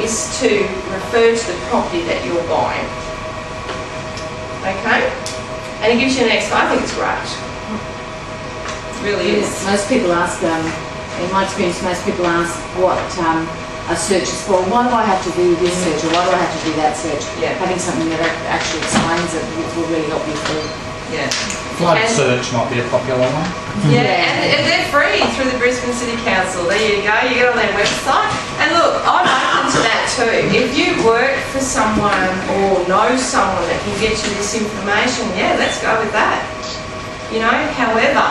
is to refer to the property that you're buying. Okay? And it gives you an extra. I think it's great. It really is. Most people ask, in my experience, most people ask what a search is for. Why do I have to do this search, or why do I have to do that search? Yeah. Having something that actually explains it will really help you through. Yeah. Flood search might be a popular one. Yeah, and they're free through the Brisbane City Council. There you go, you get on their website. And look, I'm open to that too. If you work for someone or know someone that can get you this information, yeah, let's go with that. You know, however,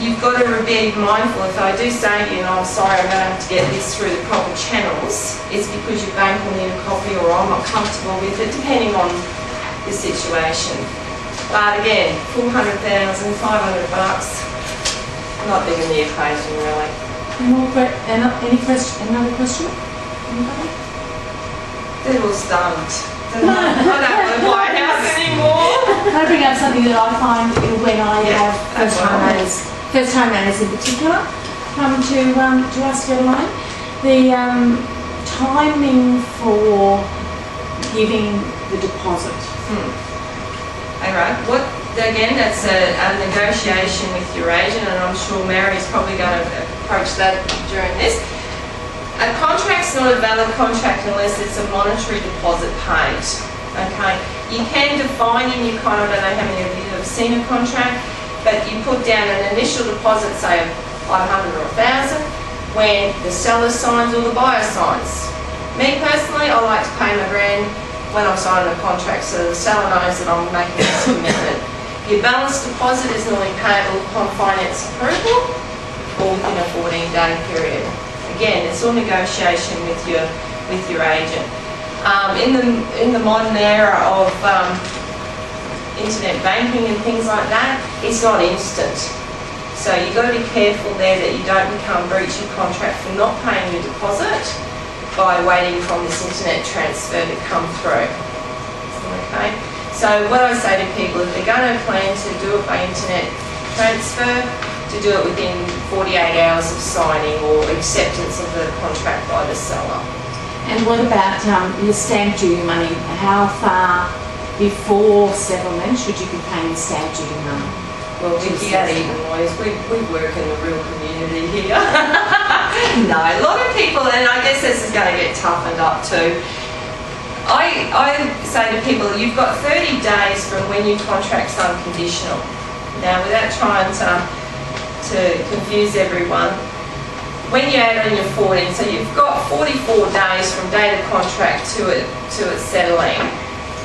you've got to be mindful. If I do say to you, I'm sorry, I'm going to have to get this through the proper channels, it's because your bank will need a copy or I'm not comfortable with it, depending on the situation. But again, $400,000, $500, not big in the equation really. Any question? Another question? Anybody? They're all stumped. I don't want to buy a house anymore. Can I bring up something that I find when I have first-time owners in particular come to us to get a loan? The timing for giving the deposit. Alright, again, that's a negotiation with your agent, and I'm sure Mary's probably going to approach that during this. A contract's not a valid contract unless it's a monetary deposit paid. Okay, you can define in your contract, I don't know how many of you have seen a contract, but you put down an initial deposit, say of 500 or 1,000, when the seller signs or the buyer signs. Me personally, I like to pay my grand when I'm signing a contract, so the seller knows that I'm making this commitment. Your balance deposit is normally payable upon finance approval or within a 14-day period. Again, it's all negotiation with your agent. In the modern era of internet banking and things like that, it's not instant. So you've got to be careful there that you don't become breach of contract for not paying your deposit by waiting from this internet transfer to come through. Okay, so what I say to people, if they're going to plan to do it by internet transfer, to do it within 48 hours of signing or acceptance of the contract by the seller. And what about your stamp duty money? How far before settlement should you be paying stamp duty money? Well, Vicki and Eaton lawyers, we work in the real community here. No, a lot of people, and I guess this is going to get toughened up too. I say to people, you've got 30 days from when your contract's unconditional. Now, without trying to confuse everyone, when you add on your 14, so you've got 44 days from date of contract to it settling.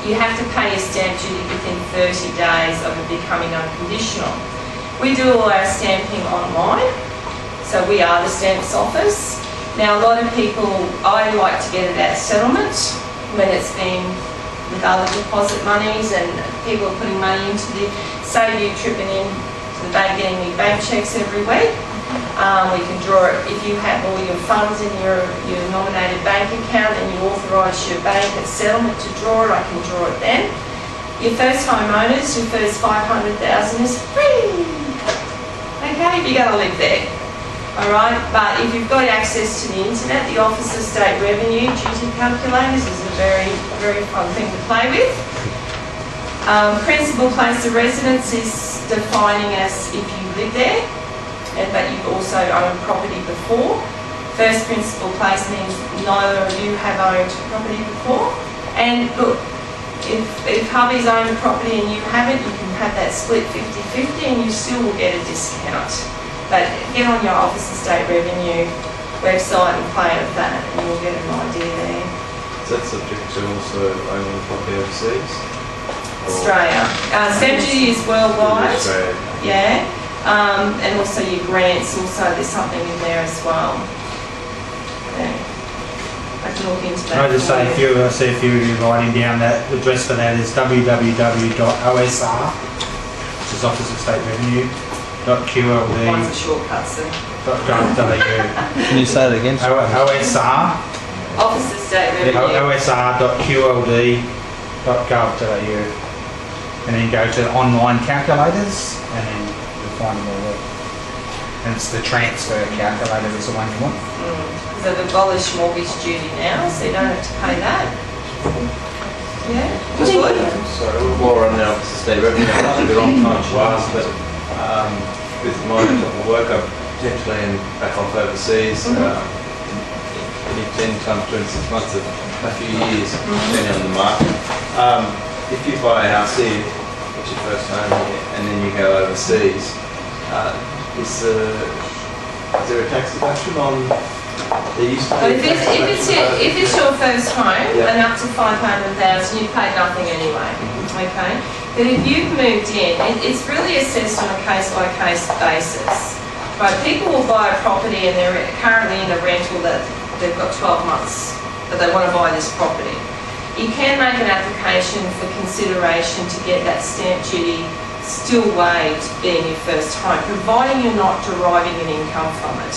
You have to pay your stamp duty within 30 days of it becoming unconditional. We do all our stamping online, so we are the stamps office. Now, a lot of people, I like to get it at settlement when it's been with other deposit monies and people are putting money into the, save you tripping in to the bank, getting your bank checks every week. We can draw it if you have all your funds in your nominated bank account and you authorise your bank at settlement to draw it, I can draw it then. Your first home owners, your first 500,000 is free. Okay, if you're going to live there. Alright, but if you've got access to the internet, the Office of State Revenue duty calculators is a very, very fun thing to play with. Principal place of residence is defining as if you live there, but you've also owned property before. First principal place means neither of you have owned property before. And look, if hubby's owned property and you haven't, you can have that split 50-50 and you still will get a discount. But get on your Office of State Revenue website and play with that and you'll get an idea there. Is that subject to also owning property overseas? Australia. Stamp duty is worldwide. Australia. Yeah. And also your grants, also there's something in there as well. Yeah. I can look into that. Can I just say, if you're writing down that address for that is www.osr, which is Office of State Revenue, .qld. One's a shortcut, so. Can you say that again? OSR. Office of State Revenue. OSR.qld.gov.au. And then go to online calculators and then you'll find them all there. and it's the transfer calculator is the one you want. So they've abolished mortgage duty now, so you don't have to pay that. Yeah, Just good. sorry, while we're on the state revenue, I might be the wrong time to ask, but with my type of work, I potentially am back off overseas. Anytime between 6 months of a few years, depending on the market. If you buy a house here, it's your first home here, and then you go overseas, is there a tax deduction on the use? If it's your first home and up to 500,000, you've paid nothing anyway. Okay, but if you've moved in, it's really assessed on a case-by-case basis. Right, people will buy a property and they're currently in a rental that they've got 12 months that they want to buy this property. You can make an application for consideration to get that stamp duty still waived being your first home, providing you're not deriving an income from it.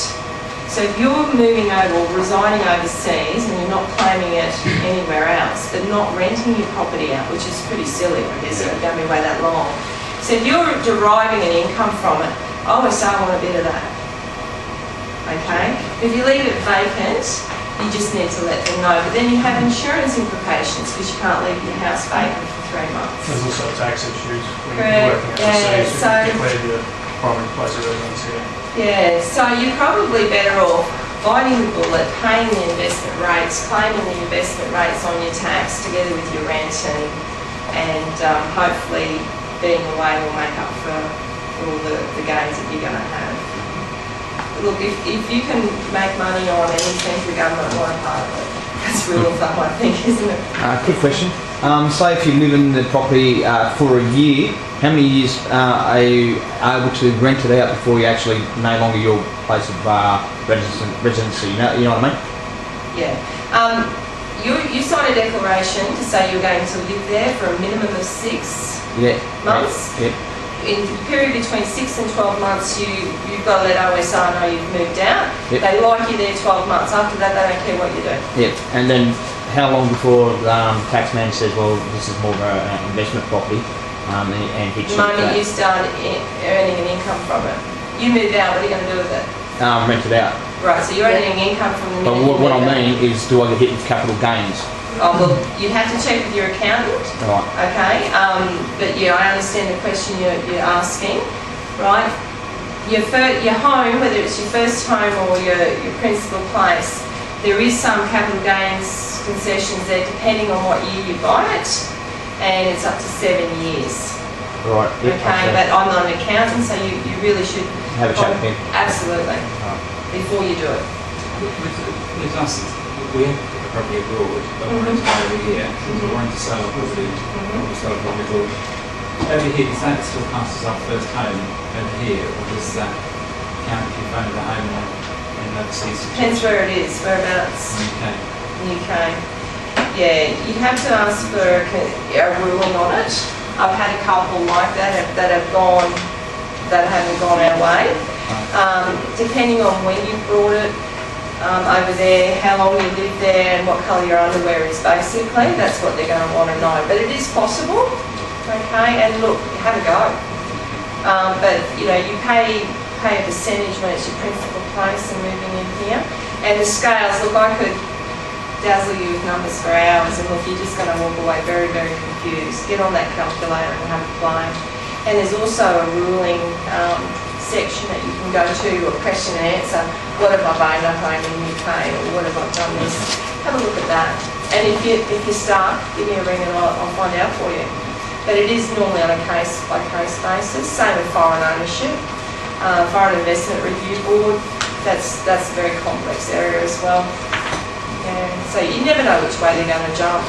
So if you're moving over or residing overseas and you're not claiming it anywhere else, but not renting your property out, which is pretty silly, I guess, it's going to be way that long. So if you're deriving an income from it, I always say I want a bit of that. Okay? If you leave it vacant, you just need to let them know. But then you have insurance implications because you can't leave your house vacant for 3 months. There's also tax issues when Correct. you're working overseas. So You declared your primary place of residence here. yeah, so you're probably better off biting the bullet, paying the investment rates, claiming the investment rates on your tax together with your rent, and hopefully being away will make up for all the gains that you're going to have. Look, if you can make money on anything, the government want a part of it. That's rule of thumb, I think, isn't it? Quick question. Say if you live in the property for a year, how many years are you able to rent it out before you actually no longer your place of residency? You know what I mean? Yeah. You sign a declaration to say you're going to live there for a minimum of 6 months. Yeah. In the period between 6 and 12 months, you've got to let OSR know you've moved out. Yep. They like you there 12 months. After that, they don't care what you do. Yeah. And then how long before the taxman says, well, this is more of an investment property, and hits The moment you start earning an income from it, you move out. What are you going to do with it? rent it out. Right. So you're earning income from the But minute. what I mean is, do I get hit with capital gains? Oh, well, you'd have to check with your accountant. Right. Okay, but yeah, I understand the question you're asking, right? Your home, whether it's your first home or your principal place, there is some capital gains concessions there depending on what year you buy it, and it's up to 7 years. Right. Yep, Okay, but I'm not an accountant, so you really should have a chat with him. Absolutely, before you do it. With us, we have a property abroad, but we're renting over here. We're wanting to sell a property, or sell a property abroad. Over here, does that still count as our first home over here, or does that count if you've owned a home in overseas? Depends where it is, whereabouts. UK. UK. Yeah, you'd have to ask for a ruling on it. I've had a couple like that haven't gone our way. Depending on when you brought it over there, how long you lived there, and what colour your underwear is, basically. That's what they're going to want to know. But it is possible, okay? And look, have a go. But you know, you pay a percentage when it's your principal place and moving in here. And the scales, look, I could dazzle you with numbers for hours, and look, you're just going to walk away very, very confused. Get on that calculator and have a play. And there's also a ruling section that you can go to, or question and answer. What have I owned a home in the UK, or what have I done this? Have a look at that. And if you're stuck, give me a ring and I'll find out for you. But it is normally on a case-by-case basis. Same with foreign ownership. Foreign Investment Review Board, that's a very complex area as well. Yeah. So you never know which way they're going to jump.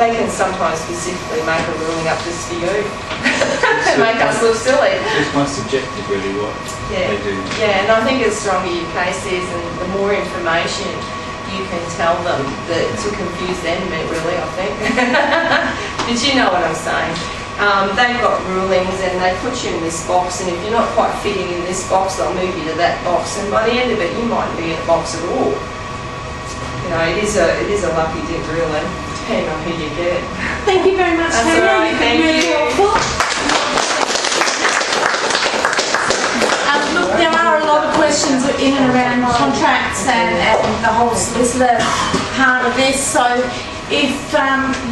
They can sometimes specifically make a ruling up just for you and make us look silly. It's quite subjective, really, what they do. Yeah, and I think the stronger your case is, and the more information you can tell them, to confuse them, really, I think. But you know what I'm saying. They've got rulings and they put you in this box, and if you're not quite fitting in this box, they'll move you to that box, and by the end of it, you mightn't be in a box at all. You know, it is a lucky dip, really, depending on who you get. Thank you very much, Tanya. Right, You've been really helpful. Look, there are a lot of in and around contracts and the whole solicitor part of this. So if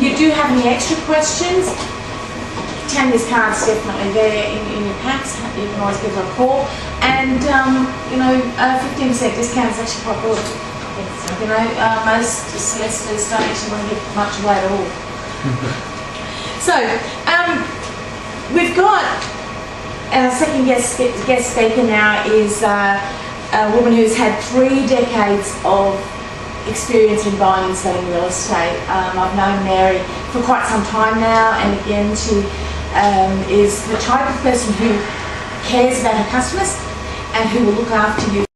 you do have any extra questions, Tanya's card's definitely there in your packs. You can always give her a call. And, 15% discount is actually quite good. Most solicitors don't actually want to give much away at all. So, we've got our second guest speaker now is a woman who's had 3 decades of experience in buying and selling real estate. I've known Mary for quite some time now, and again, she is the type of person who cares about her customers and who will look after you